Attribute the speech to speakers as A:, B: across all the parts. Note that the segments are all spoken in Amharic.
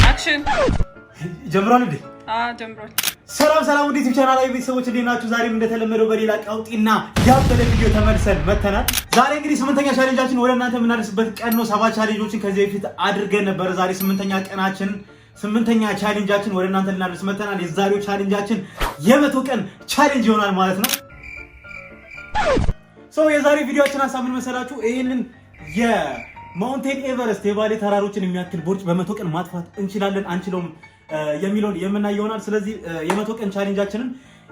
A: አክሽን
B: ጀምሯል እንዴ?
A: ጀምሯል።
B: ሰላም ወደ ዩቲዩብ ቻናል ላይ ቤተሰቦች እንዴት ናችሁ? ዛሬም እንደተለመደው በሌላ ቀውጢና ያበደ ቪዲዮ ተመልሰን መተናል። ዛሬ እንግዲህ 8ኛ ቻሌንጃችን ወደ እናንተ የምናደርስበት ቀን ነው። 7 ቻሌንጆችን ከዚህ በፊት አድርገን ነበር። ዛሬ 8ኛ ቻሌንጃችን ወደ እናንተ ልናደርስ መተናል። የዛሬው ቻሌንጃችን የ100 ቀን ቻሌንጅ ይሆናል ማለት ነው። የዛሬ ቪዲዮአችን ሀሳብ ምን መሰላችሁ? ይሄንን የማውንቴን ኤቨረስት የባሌ ተራሮችን የሚያክል ቦርጭ በ100 ቀን ማጥፋት እንችላለን አንችለውም የሚለውን የምናይ ይሆናል። ስለዚህ የ100 ቀን ቻሌንጃችንን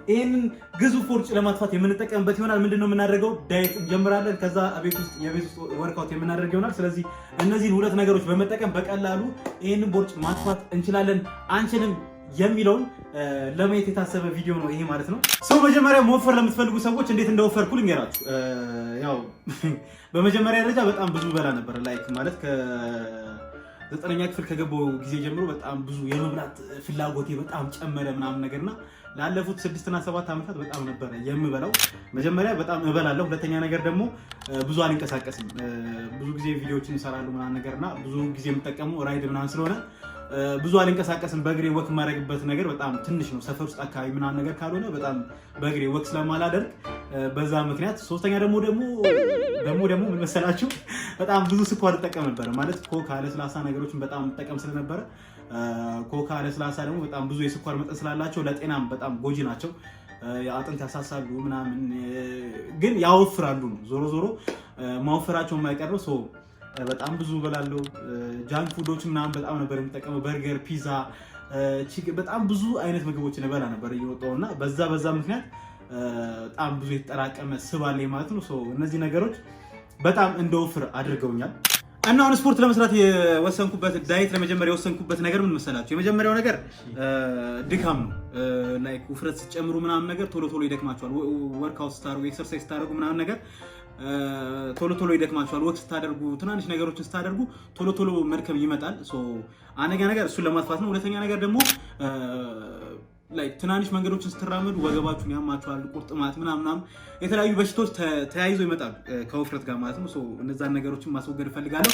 B: ይሄንን ግዙፍ ቦርጭ ለማጥፋት የምንጠቀምበት ይሆናል። ምንድነው የምናደርገው? ዳይት እንጀምራለን። ከዛ የቤት ውስጥ ወርክአውት የምናደርግ ይሆናል። ስለዚህ እነዚህን ሁለት ነገሮች በመጠቀም በቀላሉ ይሄንን ቦርጭ ማጥፋት እንችላለን አንችልም የሚለውን ለማየት የታሰበ ቪዲዮ ነው ይሄ ማለት ነው። መጀመሪያ መወፈር ለምትፈልጉ ሰዎች እንዴት እንደወፈርኩ ልንገራችሁ። ያው በመጀመሪያ ደረጃ በጣም ብዙ በላ ነበር። ላይክ ማለት ከ9ኛ ክፍል ከገባው ጊዜ ጀምሮ በጣም ብዙ የመብላት ፍላጎቴ በጣም ጨመረ ምናምን ነገርና ላለፉት 6 እና 7 ዓመታት በጣም ነበር የምበላው። መጀመሪያ በጣም እበላለሁ። ሁለተኛ ነገር ደግሞ ብዙ አልንቀሳቀስም። ብዙ ጊዜ ቪዲዮዎችን እሰራለሁ ምናምን ነገርና ብዙ ጊዜ የምጠቀመው ራይድ ምናምን ስለሆነ ብዙ አልንቀሳቀስም። በእግሬ ወክ የማደርግበት ነገር በጣም ትንሽ ነው። ሰፈር ውስጥ አካባቢ ምናምን ነገር ካልሆነ በጣም በእግሬ ወክ ስለማላደርግ በዛ ምክንያት። ሶስተኛ ደግሞ ምን መሰላችሁ? በጣም ብዙ ስኳር እጠቀም ነበር። ማለት ኮካ፣ ለስላሳ ነገሮችን በጣም እጠቀም ስለነበረ ኮካ፣ ለስላሳ ደግሞ በጣም ብዙ የስኳር መጠን ስላላቸው ለጤናም በጣም ጎጂ ናቸው። አጥንት ያሳሳሉ ምናምን፣ ግን ያወፍራሉ ነው። ዞሮ ማወፈራቸው የማይቀረው ሰው በጣም ብዙ በላለው። ጃንክ ፉዶች ምናምን በጣም ነበር የምጠቀመው። በርገር፣ ፒዛ፣ በጣም ብዙ አይነት ምግቦችን እበላ ነበር እየወጣውና በዛ ምክንያት በጣም ብዙ የተጠራቀመ ስብ አለኝ ማለት ነው። እነዚህ ነገሮች በጣም እንደወፍር አድርገውኛል። እና አሁን ስፖርት ለመስራት የወሰንኩበት ዳይት ለመጀመሪያ የወሰንኩበት ነገር ምን መሰላችሁ? የመጀመሪያው ነገር ድካም ነው። ላይክ ውፍረት ስትጨምሩ ምናምን ነገር ቶሎ ይደክማችኋል። ወርክአውት ስታደርጉ፣ ኤክሰርሳይዝ ስታደርጉ ምናምን ነገር ቶሎ ይደክማችኋል። ወክ ስታደርጉ፣ ትናንሽ ነገሮችን ስታደርጉ ቶሎ መድከም ይመጣል። አንደኛ ነገር እሱን ለማጥፋት ነው። ሁለተኛ ነገር ደግሞ ትናንሽ መንገዶችን ስትራመዱ ወገባችሁን ያማችኋል፣ ቁርጥማት ምናምን የተለያዩ በሽታዎች ተያይዘው ይመጣሉ ከውፍረት ጋር ማለት ነው። እነዛን ነገሮችን ማስወገድ እፈልጋለሁ።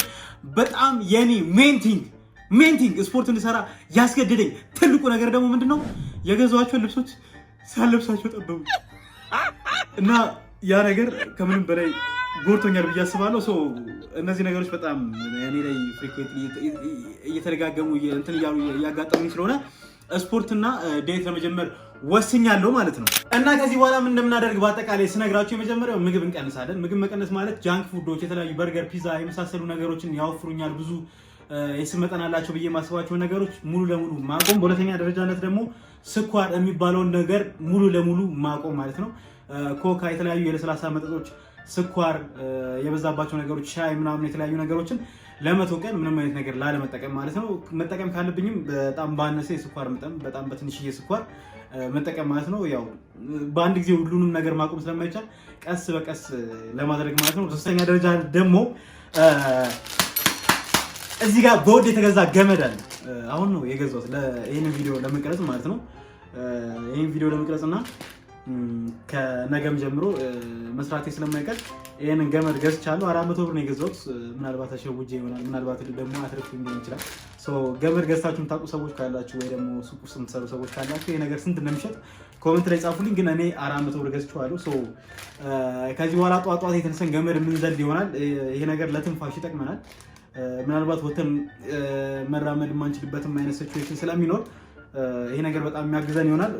B: በጣም የኔ ሜንቲንግ ስፖርት እንድሰራ ያስገደደኝ ትልቁ ነገር ደግሞ ምንድነው? የገዛኋቸውን ልብሶች ሳለብሳቸው ጠበቡ እና ያ ነገር ከምንም በላይ ጎርቶኛል ብዬ አስባለሁ። እነዚህ ነገሮች በጣም እኔ ላይ ፍሪኩዌንትሊ እየተደጋገሙ እንትን እያሉ እያጋጠሙኝ ስለሆነ ስፖርትና ዳይት ለመጀመር ወስኛለሁ ማለት ነው። እና ከዚህ በኋላ ምን እንደምናደርግ በአጠቃላይ ስነግራችሁ የመጀመሪያው ምግብ እንቀንሳለን። ምግብ መቀነስ ማለት ጃንክ ፉዶች፣ የተለያዩ በርገር፣ ፒዛ የመሳሰሉ ነገሮችን ያወፍሩኛል፣ ብዙ የስብ መጠን አላቸው ብዬ የማስባቸው ነገሮች ሙሉ ለሙሉ ማቆም። በሁለተኛ ደረጃነት ደግሞ ስኳር የሚባለውን ነገር ሙሉ ለሙሉ ማቆም ማለት ነው። ኮካ፣ የተለያዩ የለስላሳ መጠጦች፣ ስኳር የበዛባቸው ነገሮች፣ ሻይ ምናምን የተለያዩ ነገሮችን ለ100 ቀን ምንም አይነት ነገር ላለመጠቀም ማለት ነው። መጠቀም ካለብኝም በጣም ባነሰ የስኳር መጠን፣ በጣም በትንሽዬ ስኳር መጠቀም ማለት ነው። ያው በአንድ ጊዜ ሁሉንም ነገር ማቆም ስለማይቻል ቀስ በቀስ ለማድረግ ማለት ነው። ሶስተኛ ደረጃ ደግሞ እዚህ ጋር በውድ የተገዛ ገመድ አለ። አሁን ነው የገዛሁት ይሄንን ቪዲዮ ለመቅረጽ ማለት ነው። ይሄን ቪዲዮ ለመቅረጽና ከነገም ጀምሮ መስራቴ ስለማይቀር ይሄንን ገመድ ገዝቻለሁ። 400 ብር ነው የገዛሁት። ምናልባት ተሸውጄ ይሆናል፣ ምናልባት ደግሞ አትርፉኝ ሊሆን ይችላል። ገመድ ገዝታችሁ የምታውቁ ሰዎች ካላችሁ ወይ ደግሞ ሱቅ ውስጥ የምትሰሩ ሰዎች ካላችሁ ይሄ ነገር ስንት እንደሚሸጥ ኮሜንት ላይ ጻፉልኝ። ግን እኔ 400 ብር ገዝቼዋለሁ። ከዚህ በኋላ ጧት የተነሰን ገመድ የምንዘል ይሆናል። ይሄ ነገር ለትንፋሽ ይጠቅመናል። ምናልባት ወተን መራመድ የማንችልበትም አይነት ሲቹዌሽን ስለሚኖር ይሄ ነገር በጣም የሚያግዘን ይሆናል።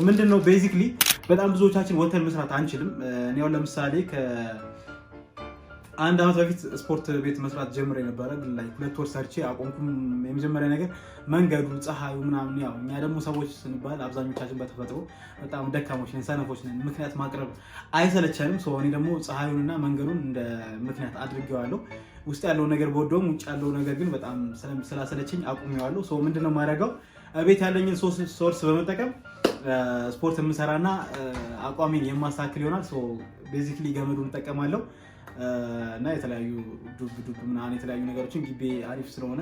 B: ምንድነው ቤዚክሊ በጣም ብዙዎቻችን ወተን መስራት አንችልም። እኔ አሁን ለምሳሌ ከ1 ዓመት በፊት ስፖርት ቤት መስራት ጀምሬ ነበረ። ግን 2 ወር ሰርቼ አቆምኩም። የመጀመሪያ ነገር መንገዱ፣ ፀሐዩ ምናምን። ያው እኛ ደግሞ ሰዎች ስንባል አብዛኞቻችን በተፈጥሮ በጣም ደካሞች ነን፣ ሰነፎች ነን። ምክንያት ማቅረብ አይሰለቸንም። እኔ ደግሞ ፀሐዩንና መንገዱን እንደ ምክንያት አድርጌዋለሁ። ውስጥ ያለው ነገር በወደውም ውጭ ያለው ነገር ግን በጣም ስላሰለቸኝ አቁሜዋለሁ። ምንድነው የማደርገው? ቤት ያለኝን ሶርስ በመጠቀም ስፖርት የምሰራና አቋሜን የማስተካክል ይሆናል። ቤዚክሊ ገመዱን እጠቀማለሁ እና የተለያዩ ዱብ ምናምን የተለያዩ ነገሮችን ግቢ አሪፍ ስለሆነ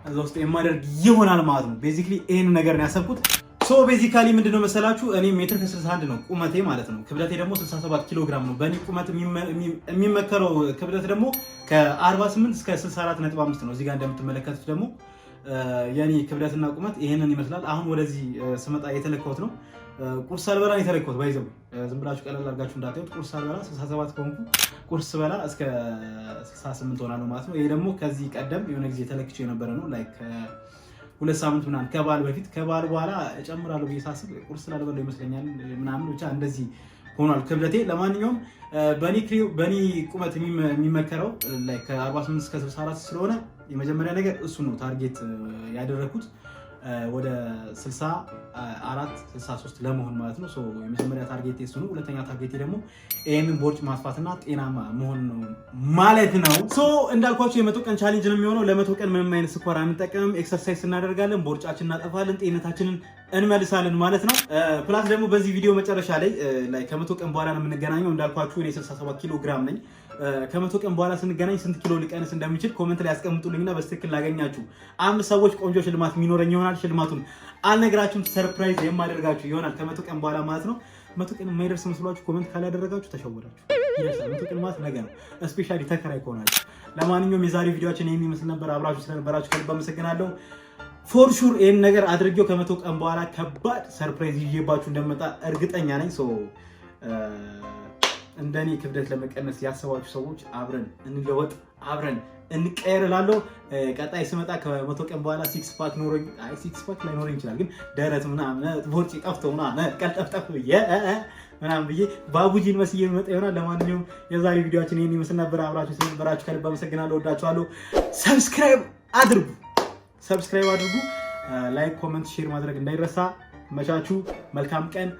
B: እዛ ውስጥ የማደርግ ይሆናል ማለት ነው። ቤዚክሊ ይሄን ነገር ነው ያሰብኩት። ሶ ቤዚካሊ ምንድነው መሰላችሁ እኔ ሜትር ከ61 ነው ቁመቴ ማለት ነው። ክብደቴ ደግሞ 67 ኪሎ ግራም ነው። በእኔ ቁመት የሚመከረው ክብደት ደግሞ ከ48 እስከ 64.5 ነው። እዚህ ጋር እንደምትመለከቱት ደግሞ የኔ ክብደትና ቁመት ይሄንን ይመስላል። አሁን ወደዚህ ስመጣ የተለካሁት ነው። ቁርስ አልበላ የተለካሁት ባይዘው ዝም ብላችሁ ቀለል አድርጋችሁ እንዳታዩት። ቁርስ አልበላ 67 ከሆንኩ ቁርስ በላ እስከ 68 ሆናለሁ ማለት ነው። ይሄ ደግሞ ከዚህ ቀደም የሆነ ጊዜ ተለክቼው የነበረ ነው። ላይክ 2 ሳምንት ምናምን ከበዓል በፊት ከበዓል በኋላ እጨምራለሁ ብዬ ሳስብ ቁርስ ስላልበላሁ ይመስለኛል ምናምን ብቻ እንደዚህ ሆኗል ክብደቴ። ለማንኛውም በኒ ቁመት የሚመከረው ላይክ ከ48 እስከ 64 ስለሆነ የመጀመሪያ ነገር እሱ ነው ታርጌት ያደረኩት ወደ 64 63 ለመሆን ማለት ነው። ሶ የመጀመሪያ ታርጌት እሱ ነው። ሁለተኛ ታርጌት ደግሞ ይሄንን ቦርጭ ማስፋትና ጤናማ መሆን ነው ማለት ነው። ሶ እንዳልኳችሁ የመቶ ቀን ቻሌንጅ ነው የሚሆነው። ለመቶ ቀን ምንም አይነት ስኳር አንጠቀምም፣ ኤክሰርሳይዝ እናደርጋለን፣ ቦርጫችን እናጠፋለን፣ ጤንነታችንን እንመልሳለን ማለት ነው። ፕላስ ደግሞ በዚህ ቪዲዮ መጨረሻ ላይ ከመቶ ቀን በኋላ ነው የምንገናኘው። እንዳልኳችሁ እኔ 67 ኪሎ ግራም ነኝ። ከመቶ ቀን በኋላ ስንገናኝ ስንት ኪሎ ሊቀንስ እንደሚችል ኮሜንት ላይ ያስቀምጡልኝና በስትክክል ላገኛችሁ 5 ሰዎች ቆንጆ ሽልማት የሚኖረኝ ይሆናል። ሽልማቱን አልነግራችሁም፣ ሰርፕራይዝ የማደርጋችሁ ይሆናል ከመቶ ቀን በኋላ ማለት ነው። መቶ ቀን የማይደርስ መስሏችሁ ኮሜንት ካላደረጋችሁ ተሸወዳችሁ። ይደርሳል። መቶ ቀን ማለት ነገ ነው፣ ስፔሻሊ ተከራይ ከሆናችሁ። ለማንኛውም የዛሬ ቪዲዮአችን ይሄን ይመስል ነበር። አብራችሁ ስለነበራችሁ ከልብ አመሰግናለሁ። ፎር ሹር ይሄን ነገር አድርጌው ከመቶ ቀን በኋላ ከባድ ሰርፕራይዝ ይዤባችሁ እንደመጣ እርግጠኛ ነኝ። ሶ እንደኔ ክብደት ለመቀነስ ያሰባችሁ ሰዎች አብረን እንለወጥ፣ አብረን እንቀየር እላለሁ። ቀጣይ ስመጣ ከመቶ ቀን በኋላ ሲክስ ፓክ ኖሮኝ፣ አይ ሲክስ ፓክ ላይ ኖሮኝ ይችላል፣ ግን ደረት ምናምን ቦርጭ ጠፍቶ ምናምን ቀልጠፍጠፍ ምናምን ብዬ ባቡጂን መስዬ መጣ ይሆናል። ለማንኛውም የዛሬ ቪዲዮአችን ይሄን ይመስል ነበር። አብራችሁ ስለነበራችሁ ከልብ አመሰግናለሁ። ወዳችኋለሁ። ሰብስክራይብ አድርጉ፣ ላይክ፣ ኮሜንት፣ ሼር ማድረግ እንዳይረሳ። መቻችሁ። መልካም ቀን።